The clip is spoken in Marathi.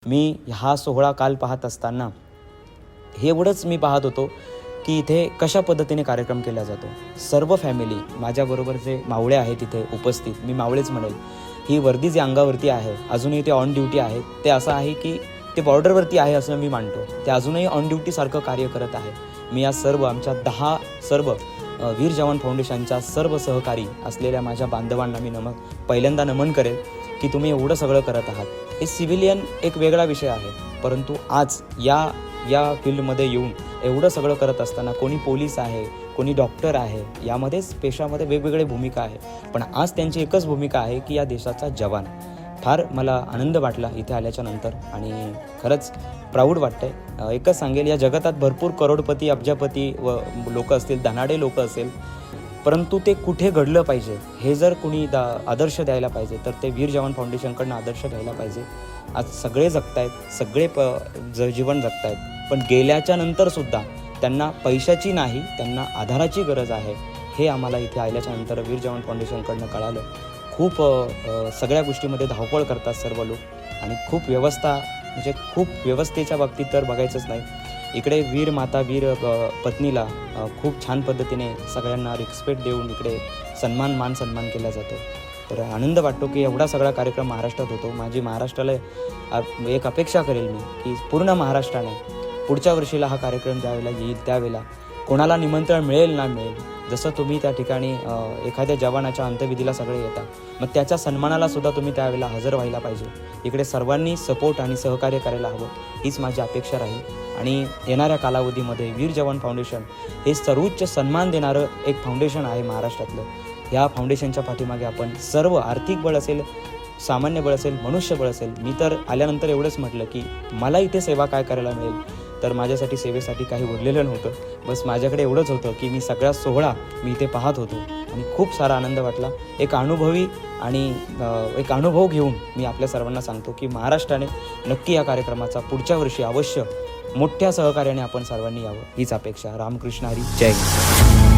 मी हा सोहळा काल पाहत असताना हे एवढंच मी पाहत होतो की इथे कशा पद्धतीने कार्यक्रम केला जातो. सर्व फॅमिली माझ्याबरोबर जे मावळे आहेत इथे उपस्थित, मी मावळेच म्हणेल, ही वर्दी जी अंगावरती आहे अजूनही ते ऑन ड्युटी आहेत. ते असं आहे की ते बॉर्डरवरती आहे असं मी मानतो. ते अजूनही ऑन ड्युटीसारखं कार्य करत आहे. मी या सर्व आमच्या 10 सर्व वीर जवान फाउंडेशनच्या सर्व सहकारी असलेल्या माझ्या बांधवांना मी पहिल्यांदा नमन करेल की तुम्ही एवढं सगळं करत आहात. हे सिव्हिलियन एक वेगळा विषय आहे, परंतु आज या फील्डमध्ये येऊन एवढं सगळं करत असताना कोणी पोलीस आहे, कोणी डॉक्टर आहे, यामध्येच पेशामध्ये वेगवेगळे भूमिका आहे, पण आज त्यांची एकच भूमिका आहे की या देशाचा जवान. फार मला आनंद वाटला इथे आल्याच्या नंतर आणि खरंच प्राऊड वाटतंय. एकच सांगेल, या जगतात भरपूर करोडपती, अब्जापती व लोक असतील, धनाढ्य लोक असेल, परंतु ते कुठे घडलं पाहिजे हे जर कुणी आदर्श द्यायला पाहिजे तर ते वीर जवान फाउंडेशनकडनं आदर्श घ्यायला पाहिजे. आज सगळे जगतायत, सगळे जीवन जगतायत, पण गेल्याच्या नंतरसुद्धा त्यांना पैशाची नाही, त्यांना आधाराची गरज आहे. हे आम्हाला इथे आल्याच्या नंतर वीर जवान फाउंडेशनकडनं कळालं. खूप सगळ्या गोष्टीमध्ये धावपळ करतात सर्व लोक आणि खूप व्यवस्था, म्हणजे खूप व्यवस्थेच्या बाबतीत तर बघायचंच नाही. इकडे वीर माता, वीर पत्नीला खूप छान पद्धतीने सगळ्यांना रिस्पेक्ट देऊन इकडे मान सन्मान केला जातो. तर आनंद वाटतो की एवढा सगळा कार्यक्रम महाराष्ट्रात होतो. माझी महाराष्ट्राला एक अपेक्षा करेल मी की पूर्ण महाराष्ट्राने पुढच्या वर्षीला हा कार्यक्रम ज्यावेळेला येईल त्यावेळेला कोणाला निमंत्रण मिळेल ना मिळेल, जसं तुम्ही त्या ठिकाणी एखाद्या जवानाच्या अंत्यविधीला सगळे येतात, मग त्याच्या सन्मानाला सुद्धा तुम्ही त्यावेळेला हजर व्हायला पाहिजे. इकडे सर्वांनी सपोर्ट आणि सहकार्य करायला हवं, हीच माझी अपेक्षा राहील. आणि येणाऱ्या कालावधीमध्ये वीर जवान फाउंडेशन हे सर्वोच्च सन्मान देणारं एक फाउंडेशन आहे महाराष्ट्रातलं. या फाउंडेशनच्या पाठीमागे आपण सर्व, आर्थिक बळ असेल, सामान्य बळ असेल, मनुष्यबळ असेल. मी तर आल्यानंतर एवढंच म्हटलं की मला इथे सेवा काय करायला मिळेल, तर माझ्यासाठी सेवेसाठी काही उरलेलं नव्हतं. बस माझ्याकडे एवढंच होतं की मी सगळा सोहळा मी इथे पाहत होतो आणि खूप सारा आनंद वाटला. एक अनुभवी आणि एक अनुभव घेऊन मी आपल्या सर्वांना सांगतो की महाराष्ट्राने नक्की या कार्यक्रमाचा पुढच्या वर्षी अवश्य मोठ्या सहकार्याने आपण सर्वांनी यावं, हीच अपेक्षा. रामकृष्ण हरी, जय हिंद.